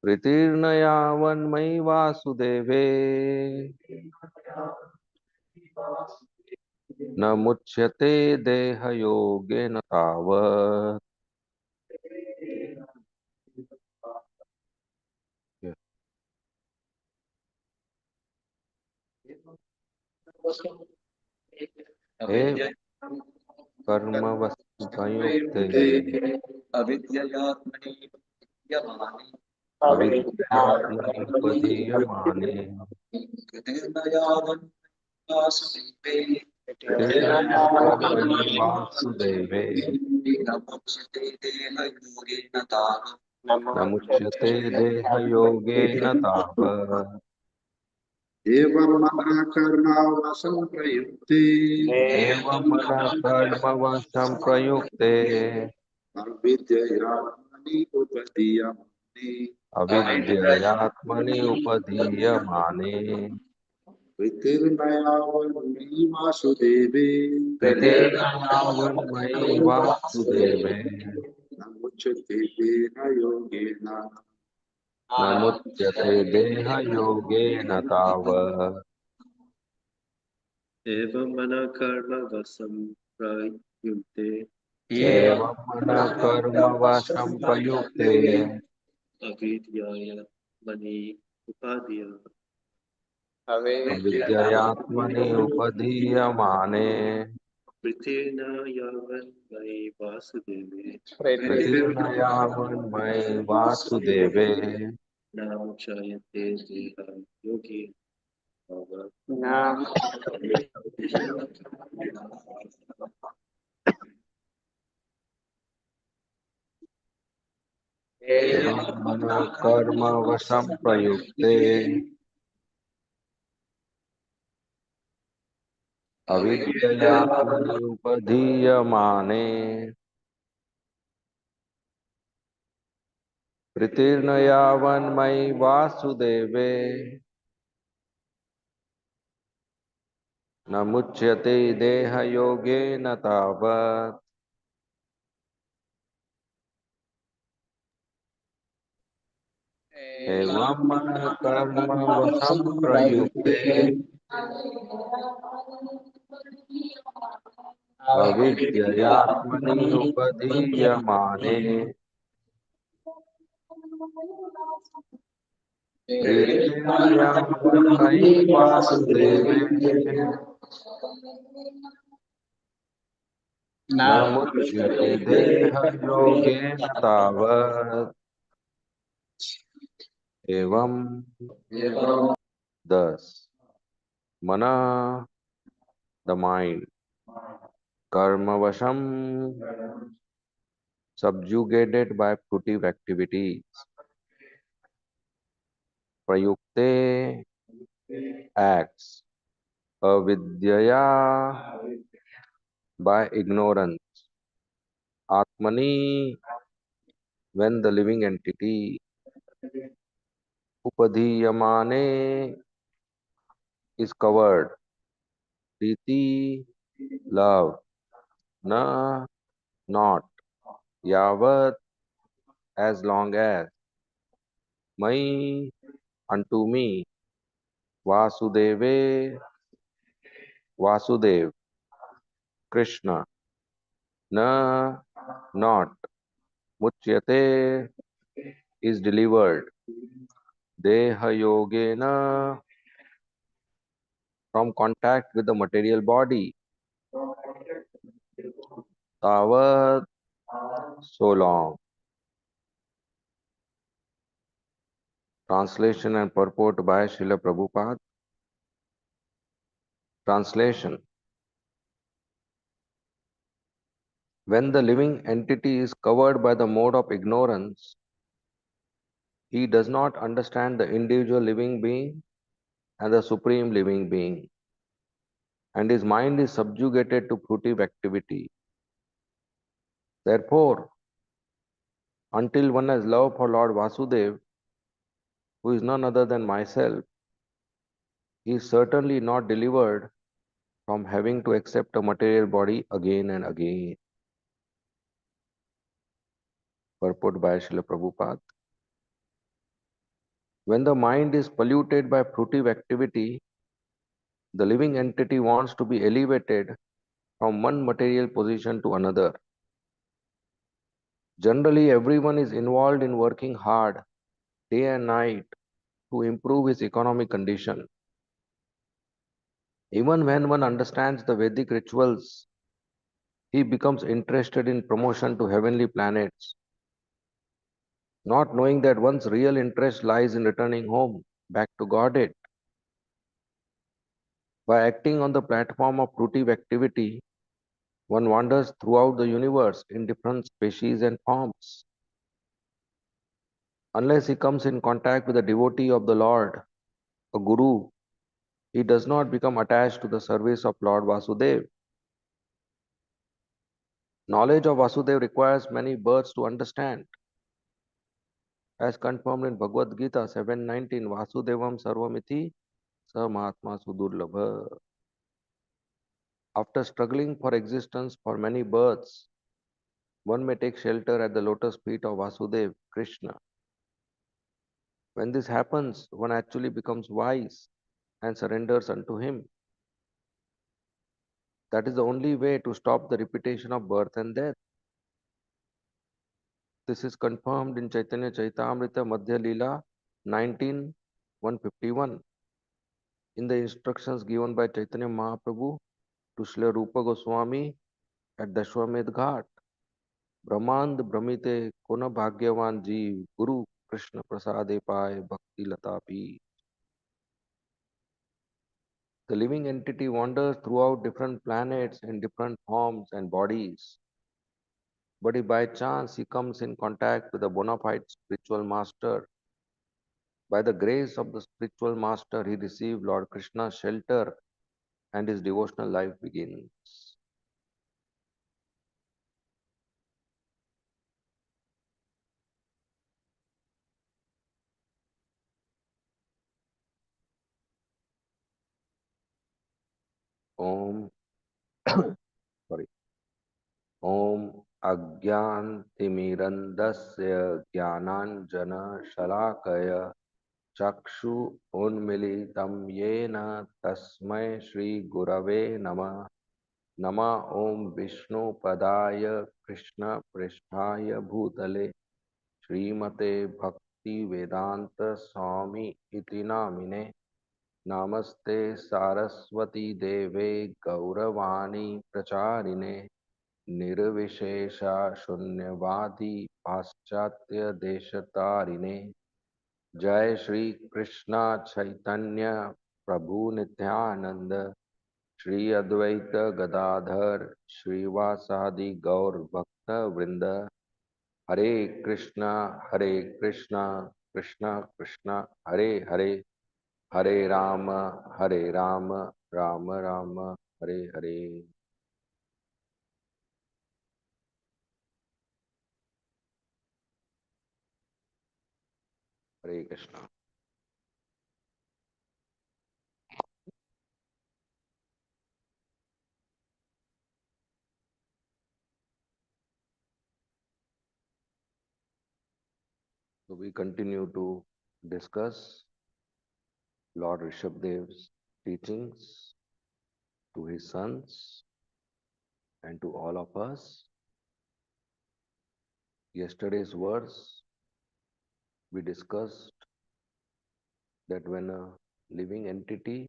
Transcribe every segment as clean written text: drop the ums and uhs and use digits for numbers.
प्रीतिर्न यावन्मयि वासुदेवे न मुच्यते देहयोगेन तावत्। हे कर्मवस्तु संयुक्ते अविद्यात्मनिपदीयमाने कृष्णयावन्मयि वासुदेवे न मुच्यते देहयोगेन तावत्। एवं मन कर्मावसं प्रयुक्ते एवं मन कर्मवशं प्रयुक्ते अविद्ययात्मनि उपदीयमाने अविद्ययात्मनि उपधीयमाने प्रीतिर्नयावन्मयि वासुदेवे प्रीतिर्यावन्मयि वासुदेवे न मुच्यते देहयोगेन न मुच्यते देहयोगेन तावत्। एवं मन कर्म वसं प्रयुक्ते एवं मन कर्मवशं प्रयुक्ते अविद्याय मनि उपाधिय अविद्ययात्मनि उपधीयमाने पृथ्वीर्न यावन् मयि वासुदेवे प्रीतिर्यावन्मयि वासुदेवे न मुच्यते देह योगी एवं मन कर्मवशं प्रयुक्ते अविद्ययात्मनि उपधीयमाने प्रीतिर्न यावन्मयि वासुदेवे न मुच्यते देहयोगेन तावत्। एवं मन कर्मवशं प्रयुक्ते अविद्ययात्मनि उपधीयमाने प्रीतिर्यावन्मयि वासुदेवे न मुच्यते देहयोगेन तावत्। एवं thus mana, the mind, karmavasham, subjugated by fruitive activities, prayukte, acts, avidyaya, by ignorance, atmani, when the living entity, upadhiyamane, is covered, priti, love, na, not, yavat, as long as, mai, unto me, vasudeve, Vasudev, Krishna, na, not, muchyate, is delivered, deha yogena, from contact with the material body, tavat, so long. Translation and purport by Srila Prabhupada. Translation. When the living entity is covered by the mode of ignorance, he does not understand the individual living being and the supreme living being, and his mind is subjugated to fruitive activity. Therefore, until one has love for Lord Vasudev, who is none other than myself, he is certainly not delivered from having to accept a material body again and again. Purport by Srila Prabhupada. When the mind is polluted by fruitive activity, the living entity wants to be elevated from one material position to another. Generally, everyone is involved in working hard day and night to improve his economic condition. Even when one understands the Vedic rituals, he becomes interested in promotion to heavenly planets, not knowing that one's real interest lies in returning home, back to Godhead. By acting on the platform of fruitive activity, one wanders throughout the universe in different species and forms. Unless he comes in contact with a devotee of the Lord, a guru, he does not become attached to the service of Lord Vasudev. Knowledge of Vasudev requires many births to understand. As confirmed in Bhagavad Gita 7:19, Vasudevam Sarvamiti Sa Mahatma Sudurlabha. After struggling for existence for many births, one may take shelter at the lotus feet of Vasudev, Krishna. When this happens, one actually becomes wise and surrenders unto him. That is the only way to stop the repetition of birth and death. This is confirmed in Chaitanya Chaitamrita Madhya Leela 19:151 in the instructions given by Chaitanya Mahaprabhu to Srila Rupa Goswami at Dashwamedh Ghat. ब्रह्मांड भ्रमिते कोन भाग्यवान जीव गुरु कृष्ण प्रसादे पाए bhakti lata pi. The living entity wanders throughout different planets in different forms and bodies. But if by chance he comes in contact with a bona fide spiritual master, by the grace of the spiritual master, he receives Lord Krishna's shelter and his devotional life begins. Om, sorry. Om अज्ञानतिमिरन्दस्य ज्ञानाञ्जनशलाकया चक्षु उन्मीलितं येन तस्मै श्रीगुरवे नमः. नमः ॐ विष्णुपदाय कृष्णपृष्ठाय भूतले श्रीमते भक्तिवेदान्तस्वामी इति नामिने. नमस्ते सारस्वती देवे गौरवाणी प्रचारिणे निर्विशेषा शून्यवादी पाश्चात्य देशतारिणे. जय श्री कृष्णा चैतन्य प्रभु नित्यानंद श्री अद्वैत गदाधर श्रीवासादि गौर भक्त वृंद. हरे कृष्णा कृष्ण कृष्ण हरे हरे, हरे राम राम राम हरे हरे. हरे Krishna. So we continue to discuss Lord Rishabdev's teachings to his sons and to all of us. Yesterday's verse we discussed that when a living entity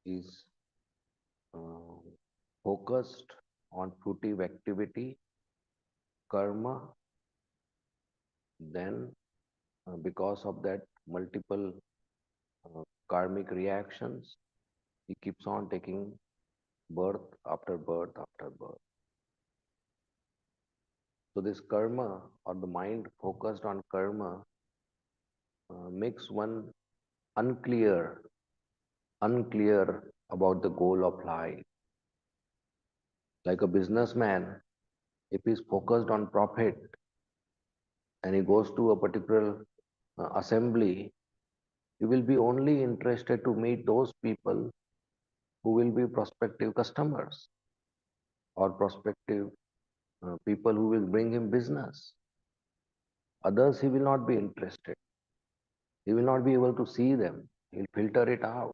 is uh, focused on fruitive activity, karma, then because of that multiple karmic reactions, he keeps on taking birth after birth after birth. So this karma or the mind focused on karma makes one unclear, unclear about the goal of life. Like a businessman, if he's focused on profit and he goes to a particular assembly, he will be only interested to meet those people who will be prospective customers or prospective people who will bring him business. Others he will not be interested. He will not be able to see them. He'll filter it out.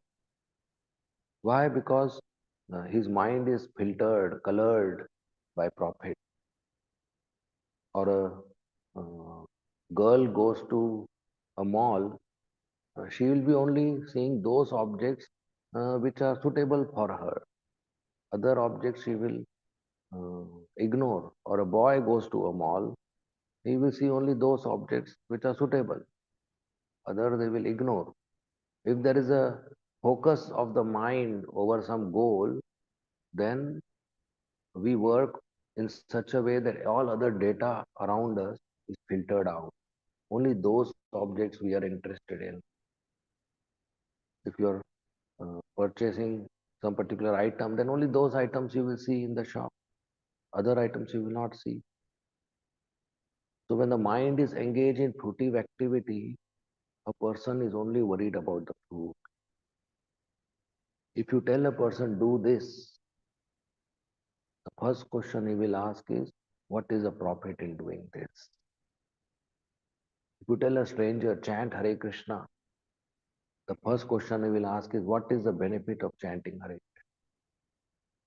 Why? Because his mind is filtered, colored by profit. Or a girl goes to a mall, she will be only seeing those objects which are suitable for her. Other objects she will ignore. Or a boy goes to a mall, he will see only those objects which are suitable. Other they will ignore. If there is a focus of the mind over some goal, then we work in such a way that all other data around us is filtered out. Only those objects we are interested in. If you're purchasing some particular item, then only those items you will see in the shop. Other items you will not see. So when the mind is engaged in fruitive activity, a person is only worried about the fruit. If you tell a person do this, the first question he will ask is, what is the profit in doing this? If you tell a stranger chant Hare Krishna, the first question he will ask is, what is the benefit of chanting Hare?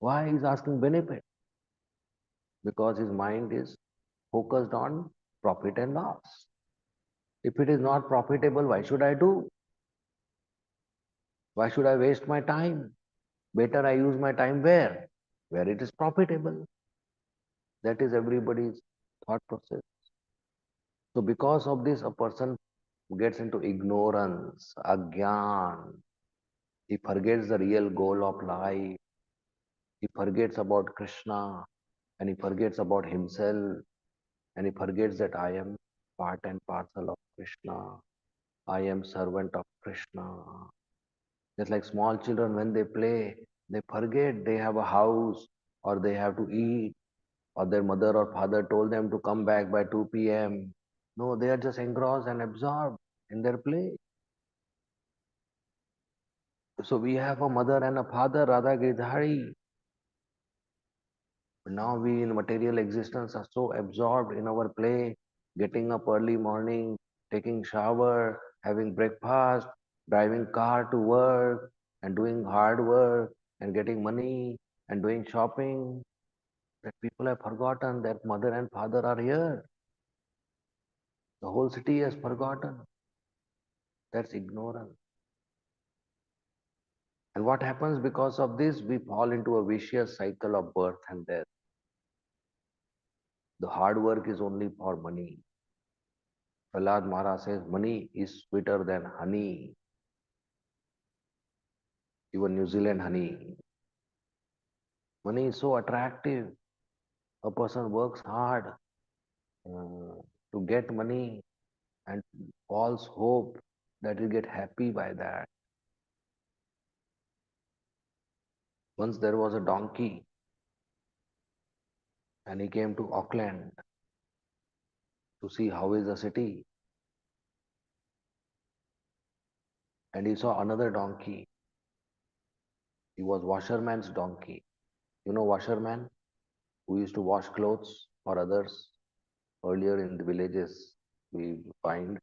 Why he is asking benefit? Because his mind is focused on profit and loss. If it is not profitable, why should I do? Why should I waste my time? Better I use my time where? Where it is profitable. That is everybody's thought process. So because of this, a person gets into ignorance, agyan. He forgets the real goal of life. He forgets about Krishna and he forgets about himself and he forgets that I am part and parcel of Krishna. I am servant of Krishna. Just like small children, when they play, they forget they have a house or they have to eat or their mother or father told them to come back by 2 p.m. No, they are just engrossed and absorbed in their play. So we have a mother and a father, Radha Giridhari. But now we in material existence are so absorbed in our play, getting up early morning, taking shower, having breakfast, driving car to work, and doing hard work, and getting money, and doing shopping, that people have forgotten that mother and father are here. The whole city has forgotten. That's ignorance. And what happens because of this? We fall into a vicious cycle of birth and death. The hard work is only for money. Prahlad Maharaj says money is sweeter than honey, even New Zealand honey. Money is so attractive. A person works hard to get money and false hope that he'll get happy by that. Once there was a donkey and he came to Auckland to see how is the city, and he saw another donkey. He was washerman's donkey. You know washerman who used to wash clothes for others. Earlier in the villages we find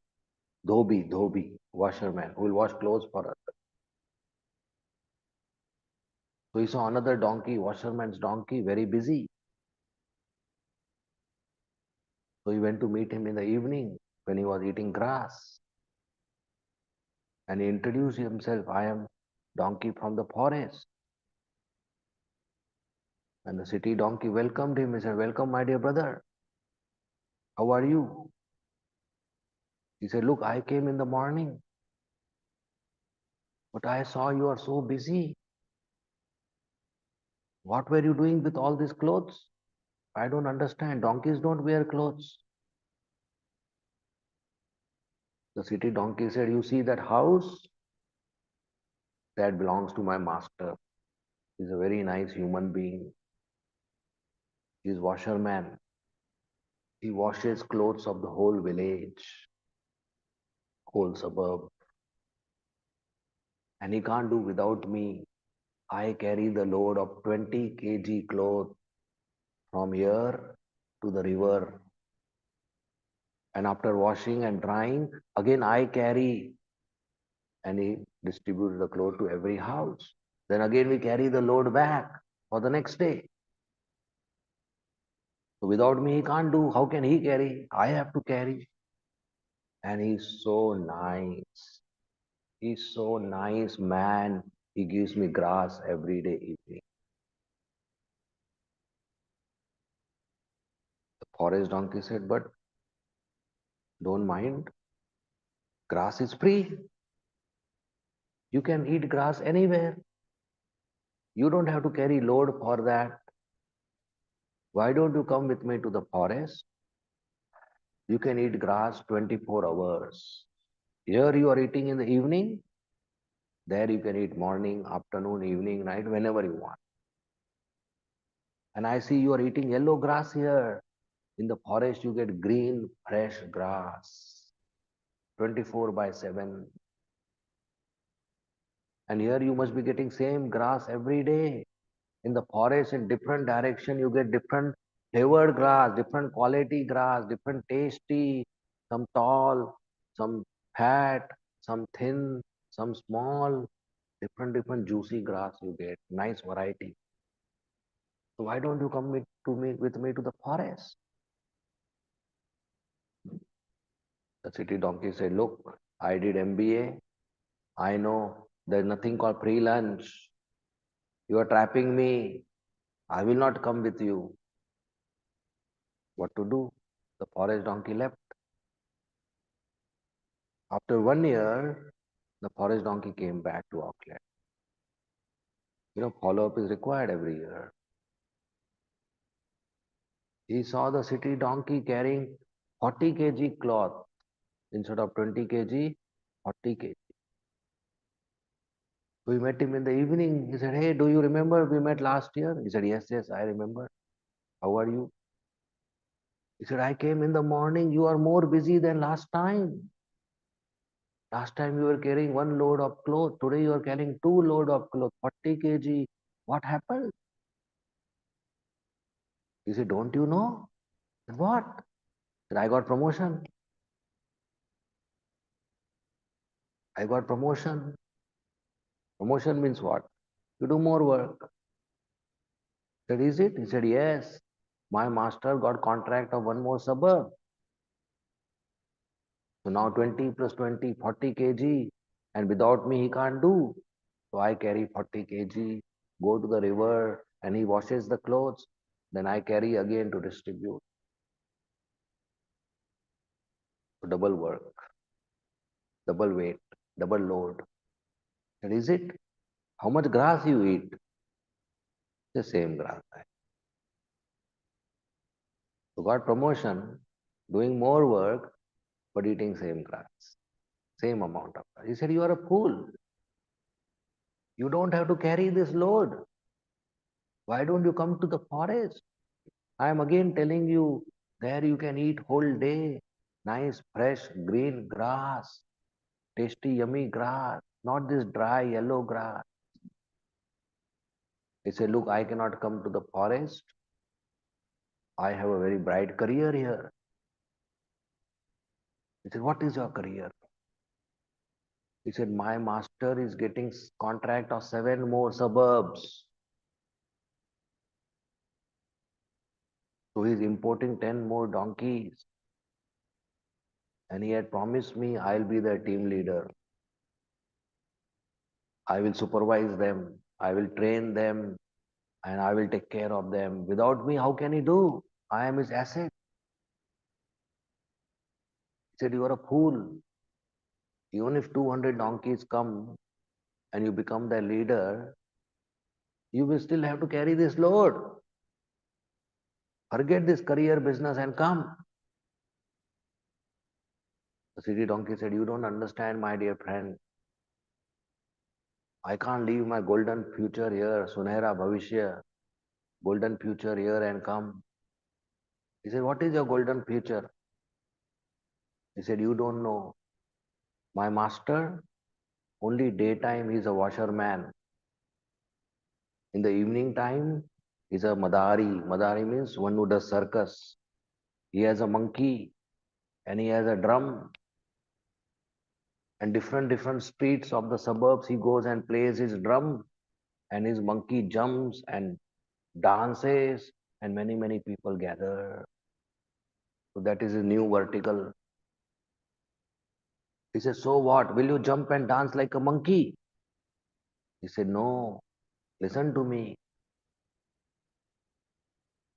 dhobi, washerman who will wash clothes for others. So he saw another donkey, washerman's donkey, very busy. So he went to meet him in the evening when he was eating grass. And he introduced himself, I am donkey from the forest. And the city donkey welcomed him. He said, welcome, my dear brother. How are you? He said, look, I came in the morning, but I saw you are so busy. What were you doing with all these clothes? I don't understand. Donkeys don't wear clothes. The city donkey said, you see that house? That belongs to my master. He's a very nice human being. He's washerman. He washes clothes of the whole village, whole suburb. And he can't do without me. I carry the load of 20 kg cloth from here to the river. And after washing and drying, again I carry and he distributed the cloth to every house. Then again we carry the load back for the next day. So without me he can't do. How can he carry? I have to carry. And he's so nice. He's so nice, man. He gives me grass every day evening. The forest donkey said, but don't mind. Grass is free. You can eat grass anywhere. You don't have to carry load for that. Why don't you come with me to the forest? You can eat grass 24 hours. Here you are eating in the evening. There you can eat morning, afternoon, evening, night, whenever you want. And I see you are eating yellow grass here. In the forest, you get green, fresh grass 24 by 7. And here you must be getting same grass every day. In the forest, in different direction, you get different flavored grass, different quality grass, different tasty, some tall, some fat, some thin, some small, different juicy grass you get. Nice variety. So why don't you come with me to the forest? The city donkey said, look, I did MBA. I know there's nothing called free lunch. You are trapping me. I will not come with you. What to do? The forest donkey left. After 1 year, the forest donkey came back to Auckland. Follow-up is required every year. He saw the city donkey carrying 40 kg cloth instead of 20 kg, 40 kg. We met him in the evening. He said, hey, do you remember we met last year? He said, yes, I remember. How are you? He said, I came in the morning. You are more busy than last time. Last time you were carrying one load of clothes. Today you are carrying two load of clothes, 40 kg. What happened? He said, don't you know? I said, what? He said, I got promotion. I got promotion. Promotion means what? You do more work. I said, is it? He said, yes. My master got contract of one more suburb. So now 20 plus 20, 40 kg. And without me, he can't do. So I carry 40 kg, go to the river, and he washes the clothes. Then I carry again to distribute. So double work, double weight, double load. And is it? How much grass you eat? The same grass. So got promotion, doing more work, but eating same grass, same amount of grass. He said, you are a fool. You don't have to carry this load. Why don't you come to the forest? I am again telling you, there you can eat whole day. Nice, fresh, green grass, tasty, yummy grass, not this dry, yellow grass. He said, look, I cannot come to the forest. I have a very bright career here. He said, what is your career? He said, my master is getting contract of 7 more suburbs. So he's importing 10 more donkeys. And he had promised me I'll be their team leader. I will supervise them. I will train them and I will take care of them. Without me, how can he do? I am his asset. He said, you are a fool. Even if 200 donkeys come and you become their leader, you will still have to carry this load. Forget this career business and come. The city donkey said, you don't understand, my dear friend. I can't leave my golden future here, Sunehra Bhavishya, golden future here and come. He said, what is your golden future? He said, you don't know. My master, only daytime he's a washerman. In the evening time, he's a madari. Madari means one who does circus. He has a monkey and he has a drum. And different streets of the suburbs, he goes and plays his drum, and his monkey jumps and dances, and many people gather. So that is his new vertical. He says, so what? Will you jump and dance like a monkey? He said, no, listen to me.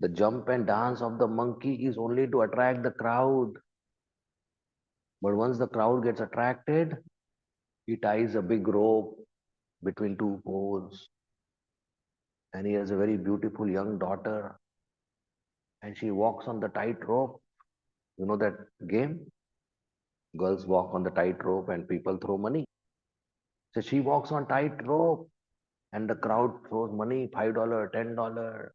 The jump and dance of the monkey is only to attract the crowd. But once the crowd gets attracted, he ties a big rope between two poles. And he has a very beautiful young daughter. And she walks on the tight rope. You know that game? Girls walk on the tight rope and people throw money. So she walks on tight rope and the crowd throws money, $5, $10.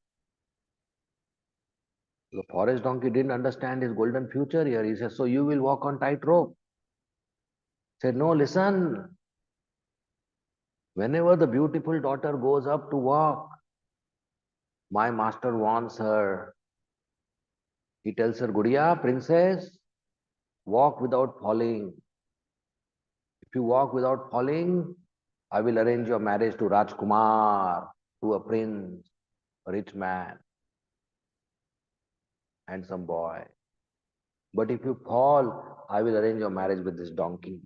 The forest donkey didn't understand his golden future here. He says, so you will walk on tight rope. Said, no, listen. Whenever the beautiful daughter goes up to walk, my master warns her. He tells her, Gudiya, princess, walk without falling. If you walk without falling, I will arrange your marriage to Rajkumar, to a prince, a rich man, handsome boy. But if you fall, I will arrange your marriage with this donkey.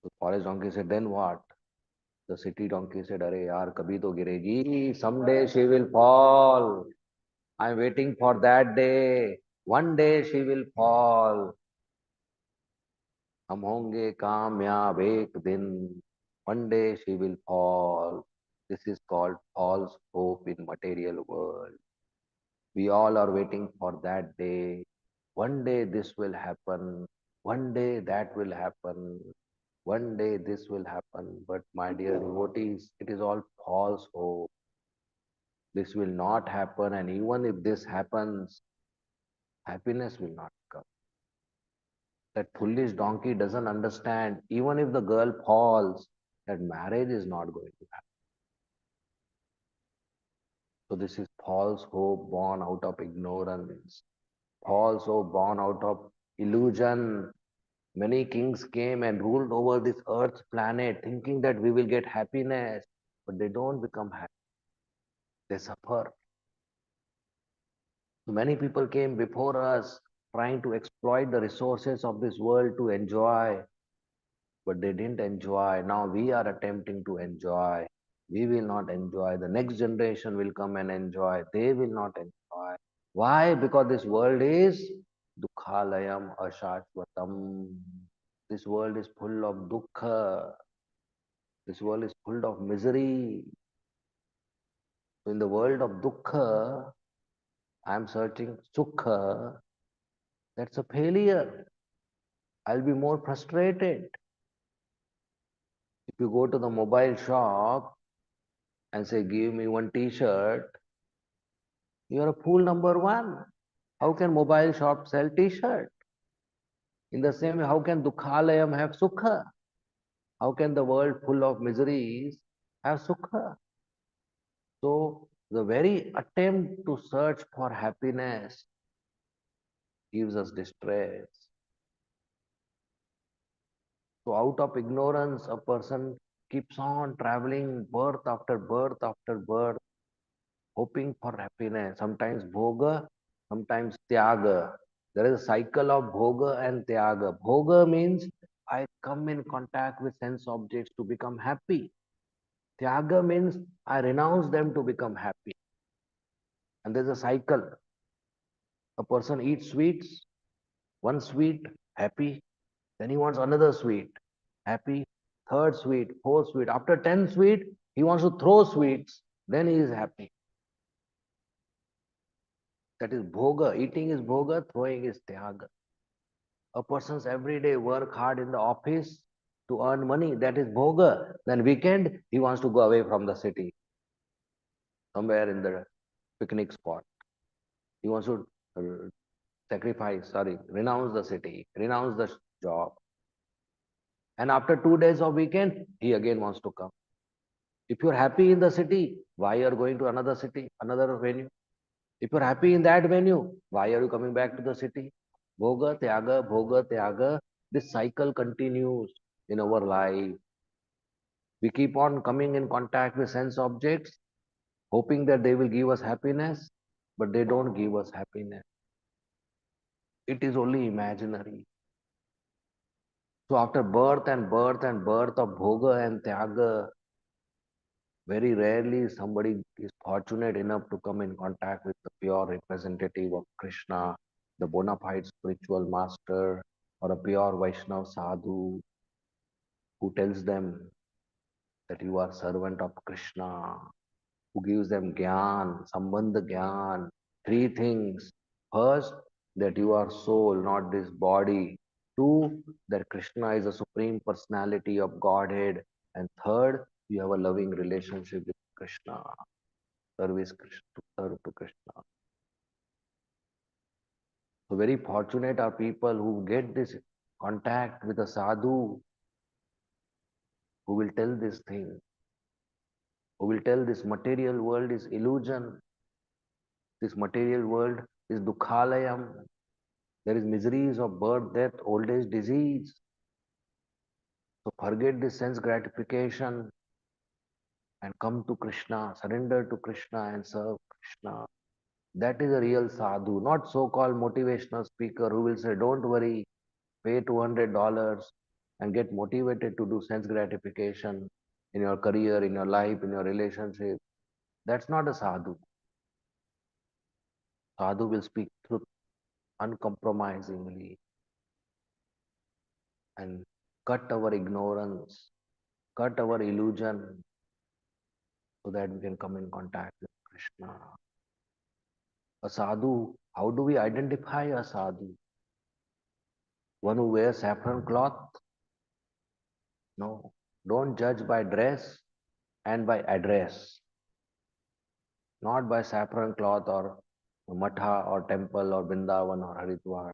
The forest donkey said, then what? The city donkey said, Arey yaar, kabhi to giregi. Someday she will fall. I'm waiting for that day. One day she will fall. हम होंगे कामयाब एक दिन. One day she will fall. This is called false hope in material world. We all are waiting for that day. One day this will happen. One day that will happen. One day this will happen. But my dear devotees, it is all false hope. This will not happen. And even if this happens, happiness will not come. That foolish donkey doesn't understand, even if the girl falls, that marriage is not going to happen. So this is false hope born out of ignorance, false hope born out of illusion. Many kings came and ruled over this earth planet thinking that we will get happiness, but they don't become happy. They suffer. So many people came before us trying to exploit the resources of this world to enjoy, but they didn't enjoy. Now we are attempting to enjoy. We will not enjoy. The next generation will come and enjoy. They will not enjoy. Why? Because this world is dukhalayam ashashvatam. This world is full of dukkha. This world is full of misery. So in the world of dukkha, I am searching sukha. That's a failure. I'll be more frustrated. If you go to the mobile shop and say, give me one t-shirt, you are a fool number one. How can mobile shop sell t-shirt? In the same way, how can Dukhalayam have Sukha? How can the world full of miseries have Sukha? So the very attempt to search for happiness gives us distress. So out of ignorance, a person keeps on traveling birth after birth after birth, hoping for happiness. Sometimes bhoga, sometimes tyaga. There is a cycle of bhoga and tyaga. Bhoga means I come in contact with sense objects to become happy. Tyaga means I renounce them to become happy. And there's a cycle. A person eats sweets, one sweet, happy. Then he wants another sweet, happy. Third sweet, fourth sweet. After 10 sweet, he wants to throw sweets. Then he is happy. That is bhoga. Eating is bhoga, throwing is tyaga. A person's everyday work hard in the office to earn money, that is bhoga. Then weekend, he wants to go away from the city, somewhere in the picnic spot. He wants to renounce the city, renounce the job. And after 2 days of weekend, he again wants to come. If you're happy in the city, why are you going to another city, another venue? If you're happy in that venue, why are you coming back to the city? Bhoga, Tyaga. This cycle continues in our life. We keep on coming in contact with sense objects, hoping that they will give us happiness, but they don't give us happiness. It is only imaginary. So after birth and birth and birth of Bhoga and Tyaga, very rarely somebody is fortunate enough to come in contact with the pure representative of Krishna, the bona fide spiritual master, or a pure Vaishnava sadhu who tells them that you are servant of Krishna, who gives them gyan, sambandha gyan, three things. First, that you are soul, not this body. Two, that Krishna is a supreme personality of Godhead. And third, you have a loving relationship with Krishna, service Krishna, to serve to Krishna. So very fortunate are people who get this contact with a sadhu who will tell this thing, who will tell this material world is illusion, this material world is dukhalayam, there is miseries of birth, death, old age, disease. So forget this sense gratification and come to Krishna, surrender to Krishna and serve Krishna. That is a real sadhu, not so-called motivational speaker who will say, don't worry, pay $200 and get motivated to do sense gratification in your career, in your life, in your relationship. That's not a sadhu. Sadhu will speak truth uncompromisingly and cut our ignorance, cut our illusion so that we can come in contact with Krishna. A sadhu, how do we identify a sadhu? One who wears saffron cloth? No. Don't judge by dress and by address, not by saffron cloth or matha or temple or Vrindavan or Haridwar.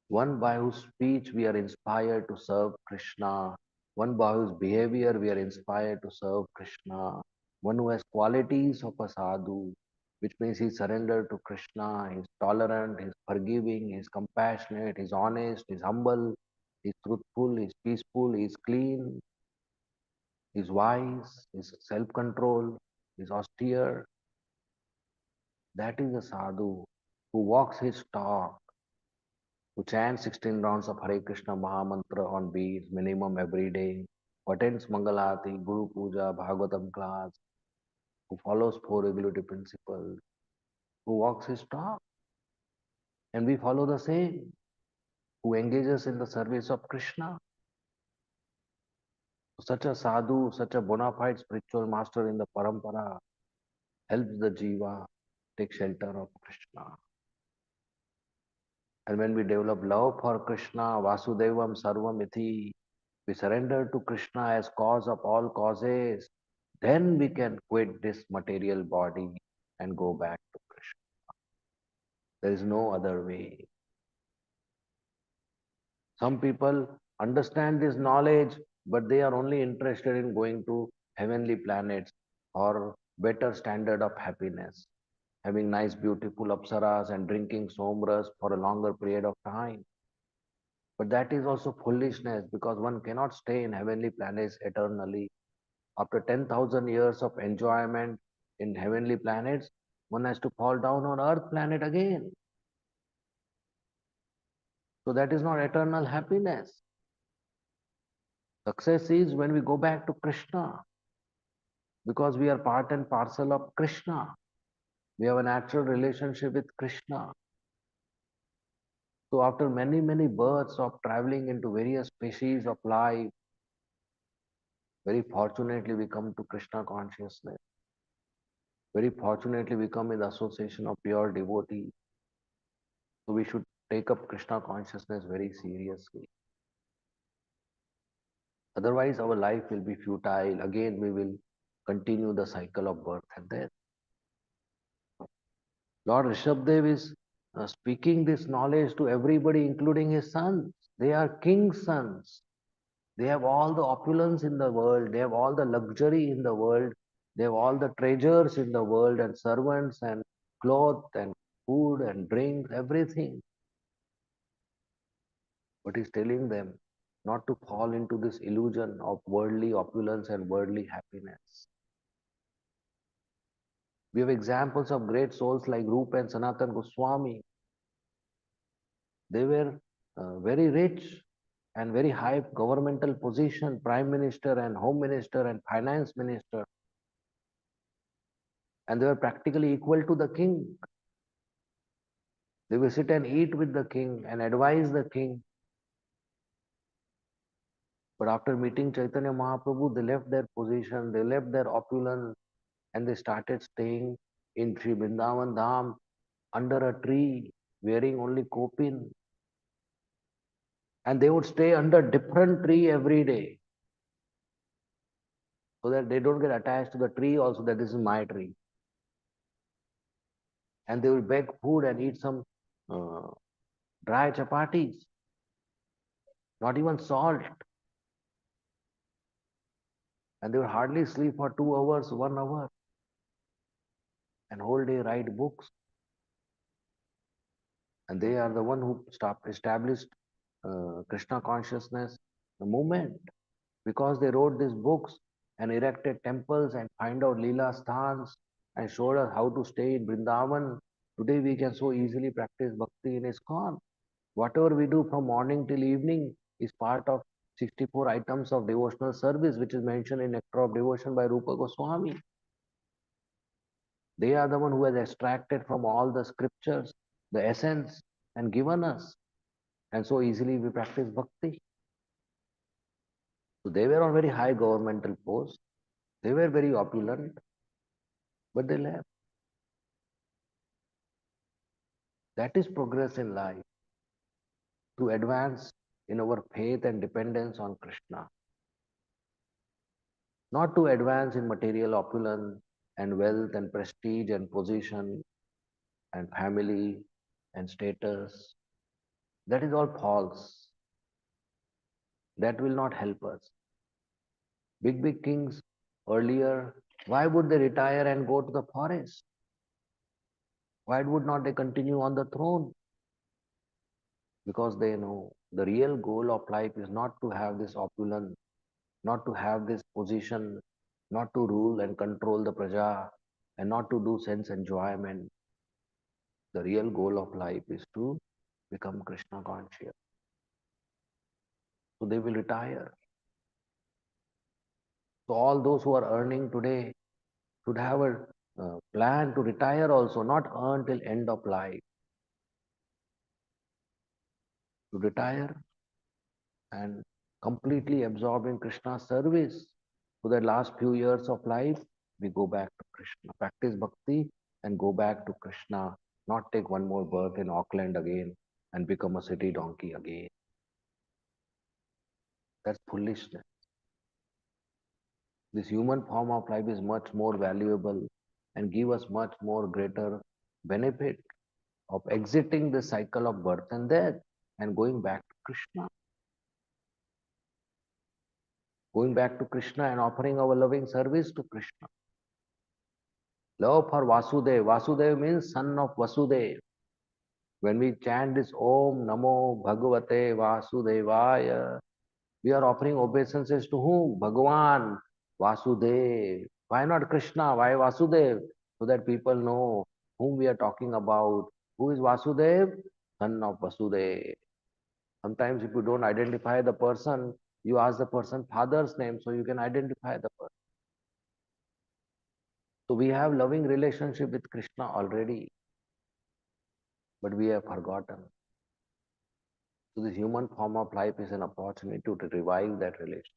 One by whose speech we are inspired to serve Krishna, one by whose behavior we are inspired to serve Krishna, one who has qualities of a sadhu, which means he's surrendered to Krishna, he's tolerant, he's forgiving, he's compassionate, he's honest, he's humble, he's truthful, he's peaceful, he's clean, he's wise, he's self control, he's austere. That is a sadhu who walks his talk, who chants 16 rounds of Hare Krishna Mahamantra on beats minimum every day, who attends Mangalati, Guru Puja, Bhagavatam class, who follows four regulative principles, who walks his talk, and we follow the same, who engages in the service of Krishna. Such a sadhu, such a bona fide spiritual master in the parampara helps the jiva take shelter of Krishna. And when we develop love for Krishna, Vasudevam Sarvamiti, we surrender to Krishna as cause of all causes, then we can quit this material body and go back to Krishna. There is no other way. Some people understand this knowledge, but they are only interested in going to heavenly planets or better standard of happiness, having nice, beautiful apsaras and drinking somras for a longer period of time. But that is also foolishness because one cannot stay in heavenly planets eternally. After 10,000 years of enjoyment in heavenly planets, one has to fall down on earth planet again. So that is not eternal happiness. Success is when we go back to Krishna because we are part and parcel of Krishna. We have a natural relationship with Krishna. So after many, many births of traveling into various species of life, very fortunately we come to Krishna consciousness. Very fortunately we come in the association of pure devotees. So we should take up Krishna consciousness very seriously. Otherwise, our life will be futile. Again, we will continue the cycle of birth and death. Lord Rishabdev is speaking this knowledge to everybody, including his sons. They are king's sons. They have all the opulence in the world. They have all the luxury in the world. They have all the treasures in the world and servants and clothes and food and drinks, everything. But he's telling them not to fall into this illusion of worldly opulence and worldly happiness. We have examples of great souls like Rupa and Sanatan Goswami. They were very rich and very high governmental position, prime minister and home minister and finance minister, and they were practically equal to the king. They will sit and eat with the king and advise the king. But after meeting Chaitanya Mahaprabhu, they left their position, they left their opulence, and they started staying in Sri Vrindavan Dham under a tree, wearing only kopin. And they would stay under different tree every day, so that they don't get attached to the tree also that this is my tree. And they will beg food and eat some uh, dry chapatis, not even salt. And they will hardly sleep for 2 hours, 1 hour, and whole day write books. And they are the one who established Krishna consciousness the movement, because they wrote these books and erected temples and find out Leela sthans and showed us how to stay in Vrindavan. Today we can so easily practice bhakti in ISKCON. Whatever we do from morning till evening is part of 64 items of devotional service, which is mentioned in Nectar of Devotion by Rupa Goswami. They are the one who has extracted from all the scriptures the essence and given us. And so easily we practice bhakti. So they were on very high governmental posts. They were very opulent, but they left. That is progress in life, to advance in our faith and dependence on Krishna, not to advance in material opulence and wealth and prestige and position and family and status. That is all false. That will not help us. Big, big kings earlier, why would they retire and go to the forest? Why would not they continue on the throne? Because they know the real goal of life is not to have this opulence, not to have this position, not to rule and control the praja, and not to do sense enjoyment. The real goal of life is to become Krishna conscious. So they will retire. So all those who are earning today should have a plan to retire also, not earn till end of life. To retire and completely absorb in Krishna's service. So that last few years of life, we go back to Krishna, practice bhakti and go back to Krishna, not take one more birth in Auckland again and become a city donkey again. That's foolishness. This human form of life is much more valuable and give us much more greater benefit of exiting the cycle of birth and death and going back to Krishna. Going back to Krishna and offering our loving service to Krishna. Love for Vasudev. Vasudev means son of Vasudev. When we chant this Om Namo Bhagavate Vasudevaya, we are offering obeisances to whom? Bhagavan, Vasudev. Why not Krishna? Why Vasudev? So that people know whom we are talking about. Who is Vasudev? Son of Vasudev. Sometimes if you don't identify the person, you ask the person father's name so you can identify the person. So we have loving relationship with Krishna already, but we have forgotten. So this human form of life is an opportunity to revive that relationship.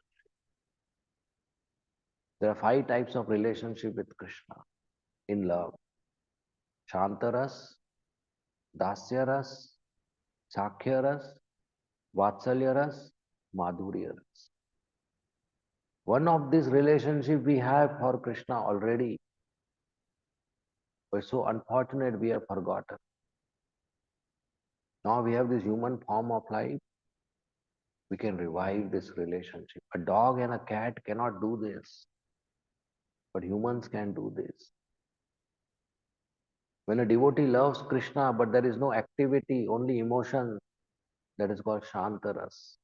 There are 5 types of relationship with Krishna in love. Shantaras, Dasyaras, Sakhyaras, Vatsalyaras, Madhuryaras. One of these relationship we have for Krishna already. We're so unfortunate we have forgotten. Now we have this human form of life. We can revive this relationship. A dog and a cat cannot do this, but humans can do this. When a devotee loves Krishna, but there is no activity, only emotion, That is called Shantaras.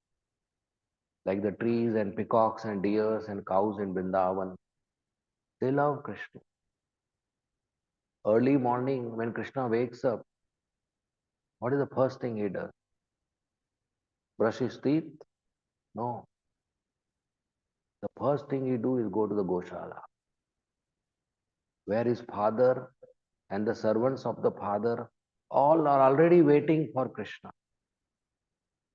Like the trees and peacocks and deers and cows in Vrindavan, they love Krishna. Early morning when Krishna wakes up, what is the first thing he does? Brush his teeth? No. The first thing he do is go to the Goshala, where his father and the servants of the father all are already waiting for Krishna.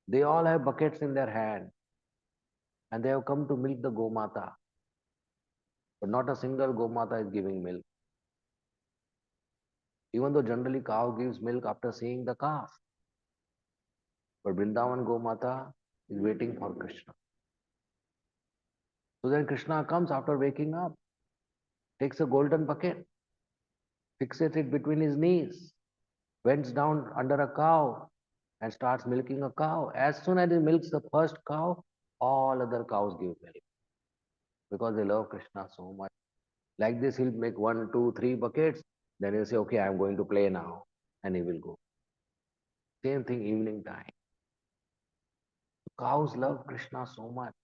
They all have buckets in their hand and they have come to milk the Gomata. But not a single Gomata is giving milk. Even though generally cow gives milk after seeing the calf. But Vrindavan Gomata is waiting for Krishna. So then Krishna comes after waking up, takes a golden bucket, fixes it between his knees, bends down under a cow and starts milking a cow. As soon as he milks the first cow, all other cows give milk because they love Krishna so much. Like this, he'll make 1, 2, 3 buckets. Then he'll say, okay, I'm going to play now. And he will go. Same thing evening time. Cows love Krishna so much.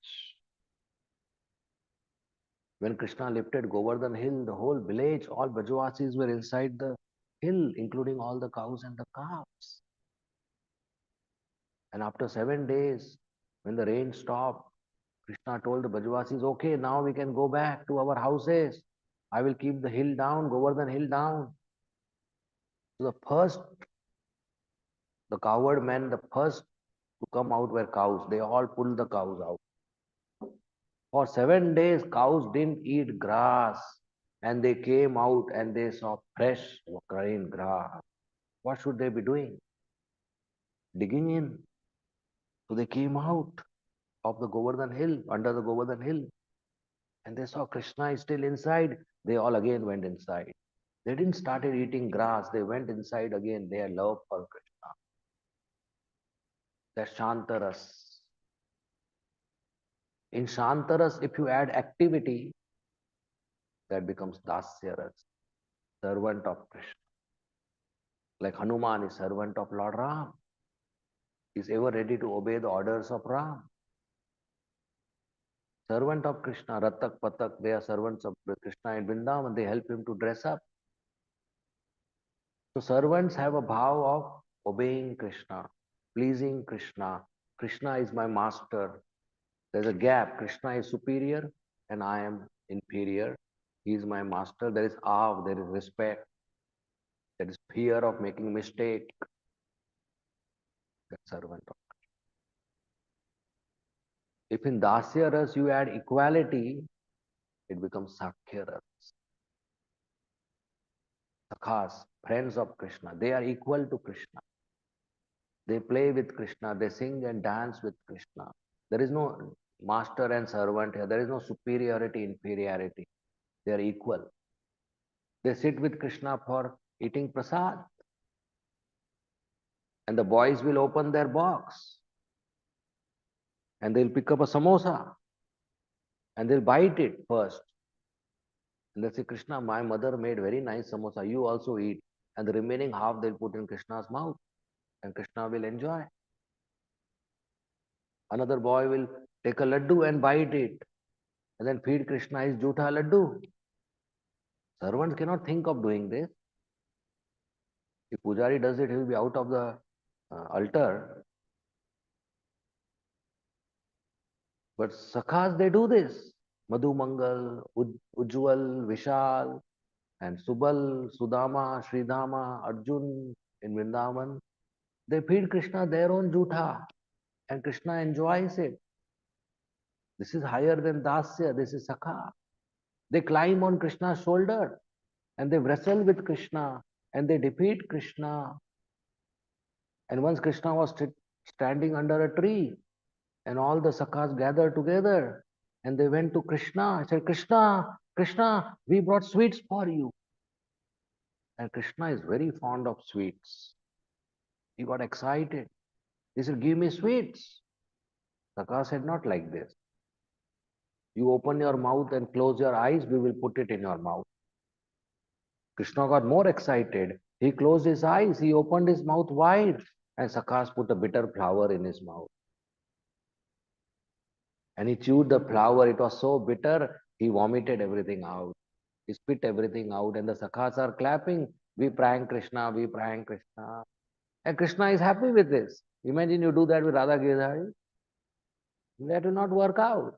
When Krishna lifted Govardhan hill, the whole village, all Brajavasis were inside the hill, including all the cows and the calves. And after 7 days, when the rain stopped, Krishna told the Brajavasis, okay, now we can go back to our houses. I will keep the hill down, Govardhan hill down. So the coward men, the first to come out were cows. They all pulled the cows out. For 7 days, cows didn't eat grass. And they came out and they saw fresh green grass. What should they be doing? Digging in. So they came out of the Govardhan hill, under the Govardhan hill. And they saw Krishna is still inside. They all again went inside. They didn't started eating grass. They went inside again. Their love for Krishna. That's Shantaras. In Shantaras, if you add activity, that becomes Dasyaras, servant of Krishna. Like Hanuman is servant of Lord Ram. Is ever ready to obey the orders of Ram. Servant of Krishna, Ratak, Patak, they are servants of Krishna in Vrindavan. They help him to dress up. So servants have a vow of obeying Krishna, pleasing Krishna. Krishna is my master. There's a gap. Krishna is superior and I am inferior. He is my master. There is awe, there is respect. There is fear of making mistake. That servant of. If in Dasyaras you add equality, it becomes Sakhyaras. Sakhas, friends of Krishna. They are equal to Krishna. They play with Krishna. They sing and dance with Krishna. There is no master and servant here. There is no superiority, inferiority. They are equal. They sit with Krishna for eating prasad. And the boys will open their box. And they'll pick up a samosa. And they'll bite it first. And they'll say, Krishna, my mother made very nice samosa. You also eat. And the remaining half they'll put in Krishna's mouth. And Krishna will enjoy. Another boy will take a laddu and bite it. And then feed Krishna his jutha laddu. Servants cannot think of doing this. If Pujari does it, he will be out of the altar. But Sakhas, they do this. Madhu Mangal, Ujjwal, Vishal, and Subal, Sudama, Sridhama, Arjun in Vrindavan. They feed Krishna their own jutha and Krishna enjoys it. This is higher than Dasya, this is Sakha. They climb on Krishna's shoulder and they wrestle with Krishna and they defeat Krishna. And once Krishna was standing under a tree and all the Sakhas gathered together and they went to Krishna. I said, Krishna, Krishna, we brought sweets for you. And Krishna is very fond of sweets. He got excited. He said, give me sweets. Sakha said, not like this. You open your mouth and close your eyes, we will put it in your mouth. Krishna got more excited. He closed his eyes, he opened his mouth wide, And Sakhas put a bitter flower in his mouth. And he chewed the flower. It was so bitter, he vomited everything out. He spit everything out. And the Sakhas are clapping. We praying Krishna, we praying Krishna. And Krishna is happy with this. Imagine you do that with Radha Giridhari. That will not work out.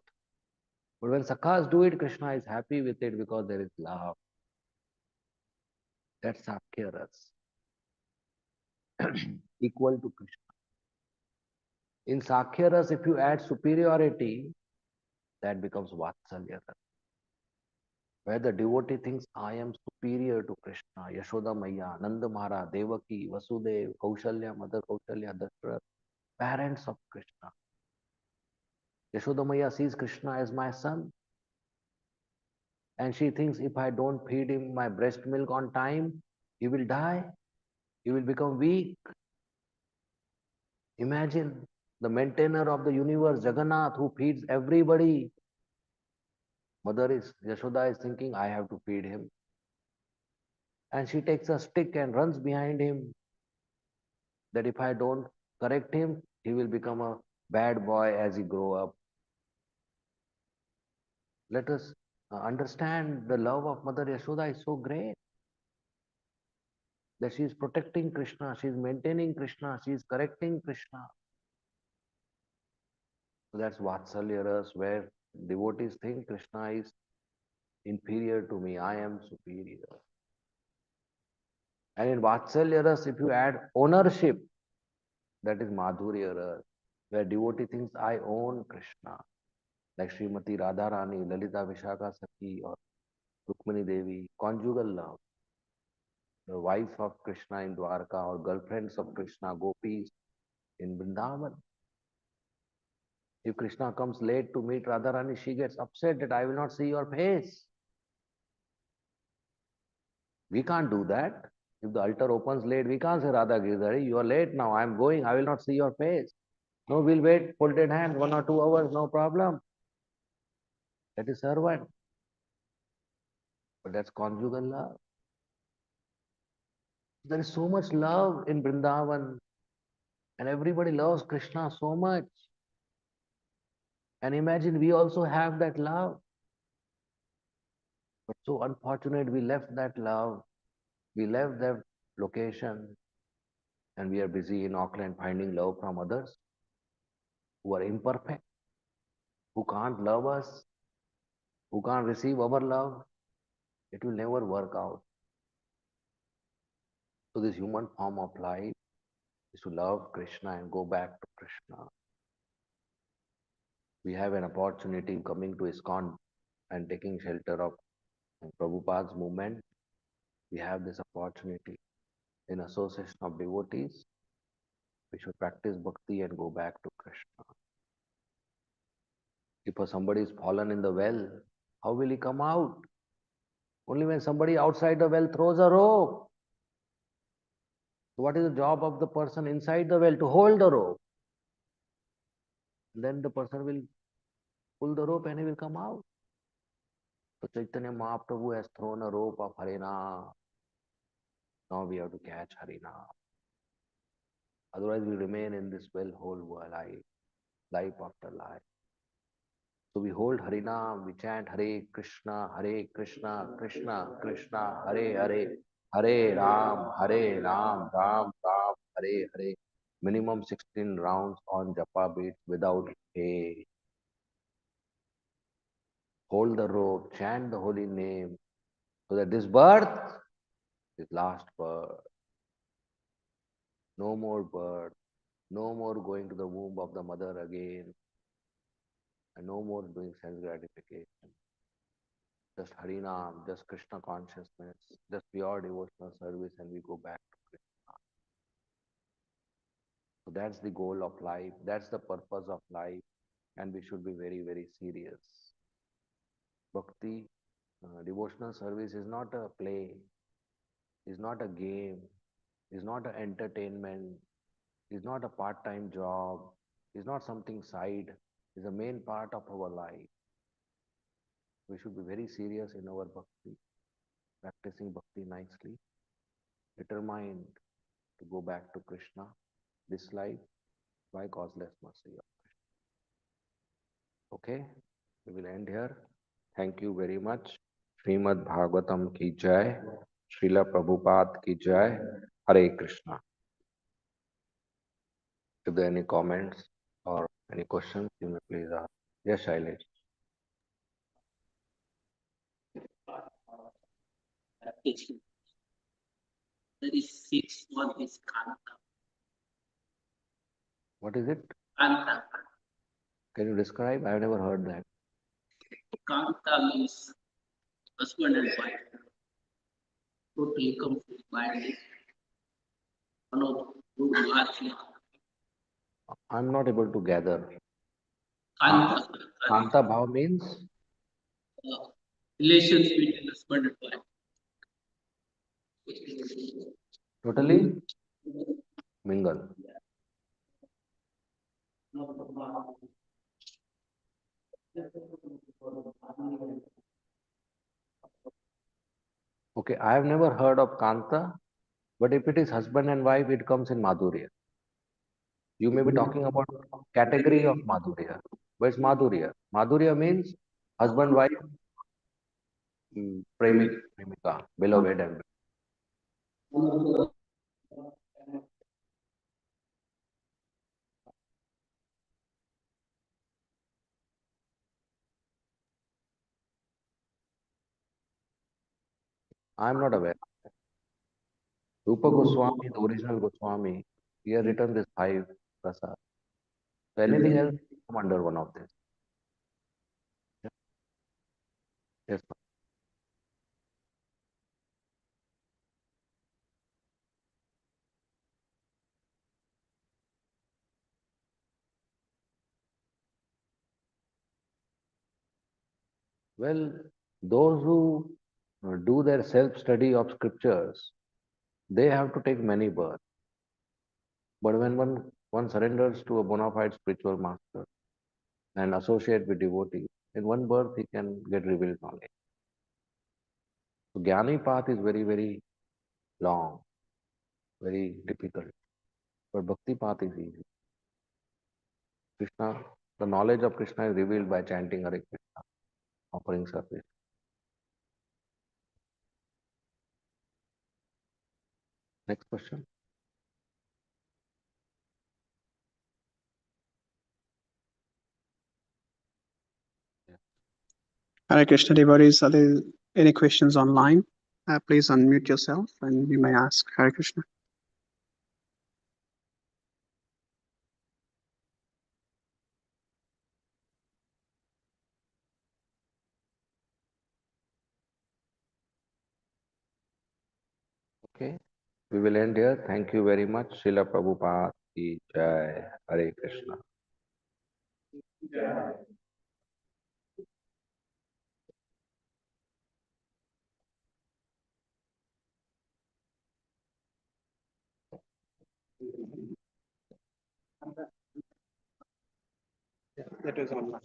But when Sakhas do it, Krishna is happy with it because there is love. That's Sakhya Ras, equal to Krishna. In Sakhya Ras, if you add superiority, that becomes Vatsalya Ras, where the devotee thinks, I am superior to Krishna, Yashoda Maya, Nanda Mahara, Devaki, Vasudev, Kaushalya, Mother Kaushalya, Dashrath, parents of Krishna. Yashoda Maya sees Krishna as my son, and she thinks if I don't feed him my breast milk on time, he will die, he will become weak. Imagine the maintainer of the universe, Jagannath, who feeds everybody. Mother is, Yashoda is thinking, I have to feed him. And she takes a stick and runs behind him, that if I don't correct him, he will become a bad boy as he grow up. Let us understand the love of Mother Yashoda is so great that she is protecting Krishna, she is maintaining Krishna, she is correcting Krishna. So that's Vatsalya Ras, where devotees think Krishna is inferior to me, I am superior. And in Vatsalya Ras, if you add ownership, that is Madhurya Ras, where devotee thinks I own Krishna, like Srimati Radharani, Lalita Vishaka Sakhi, or Rukmini Devi, conjugal love, the wife of Krishna in Dwarka, or girlfriends of Krishna, gopis in Vrindavan. If Krishna comes late to meet Radharani, she gets upset that I will not see your face. We can't do that. If the altar opens late, we can't say, Radha Giridhari, you are late now, I am going, I will not see your face. No, we'll wait, folded hand, 1 or 2 hours, no problem. That is servant. But that's conjugal love. There is so much love in Vrindavan, and everybody loves Krishna so much. And imagine we also have that love. But so unfortunate, we left that love, we left that location, and we are busy in Auckland finding love from others who are imperfect, who can't love us, who can't receive our love. It will never work out. So this human form of life is to love Krishna and go back to Krishna. We have an opportunity coming to ISKCON and taking shelter of Prabhupada's movement. We have this opportunity in association of devotees. We should practice bhakti and go back to Krishna. If somebody is fallen in the well, how will he come out? Only when somebody outside the well throws a rope. So what is the job of the person inside the well? To hold the rope. And then the person will pull the rope and he will come out. So Chaitanya Mahaprabhu has thrown a rope of Harina. Now we have to catch Harina. Otherwise we remain in this well whole life, life after life. So we hold Harinam, we chant Hare Krishna, Krishna Krishna, Hare Hare, Hare Ram, Ram Ram, Hare Hare. Minimum 16 rounds on japa beats without a. Hold the rope, chant the holy name, so that this birth is last birth. No more birth, no more going to the womb of the mother again, and no more doing sense gratification. Just Harinam, just Krishna consciousness, just pure devotional service, and we go back to Krishna. So that's the goal of life, that's the purpose of life, and we should be very, very serious. Bhakti, devotional service is not a play, is not a game, is not an entertainment, is not a part-time job, is not something side, is a main part of our life. We should be very serious in our bhakti, practicing bhakti nicely, determined to go back to Krishna. this life by causeless mercy. Okay, we will end here. Thank you very much. Srimad Bhagavatam ki jai, Srila Prabhupada ki jai, Hare Krishna. If there are any comments or any questions, you may please ask. Yes, Shailesh. There is six one is Kanta. What is it? Kanta. Can you describe? I have never heard that. Kanta means husband and wife. Totally complete marriage. One of two marriage. I'm not able to gather. Kanta. Kanta bhav means Relations between husband and wife. totally mingle. Okay, I have never heard of Kanta, but if it is husband and wife, it comes in Madhurya. You may be talking about category of Madhurya. But it's Madhurya. Madhurya means husband, wife, premika, beloved and I am not aware. Rupa Goswami, the original Goswami, he has written this five prasad. So anything else come under one of this. Yes, ma'am. Well, those who do their self-study of scriptures, they have to take many births. But when one surrenders to a bona fide spiritual master and associate with devotees, in one birth he can get revealed knowledge. So Jnani path is very, very long, very difficult. But Bhakti path is easy. Krishna, the knowledge of Krishna is revealed by chanting Hare Krishna, offering service. Next question. Hare Krishna devotees, are there any questions online? Please unmute yourself and you may ask. Hare Krishna. Okay. We will end here. Thank you very much. Srila Prabhupada ki jai. Hare Krishna. That is online.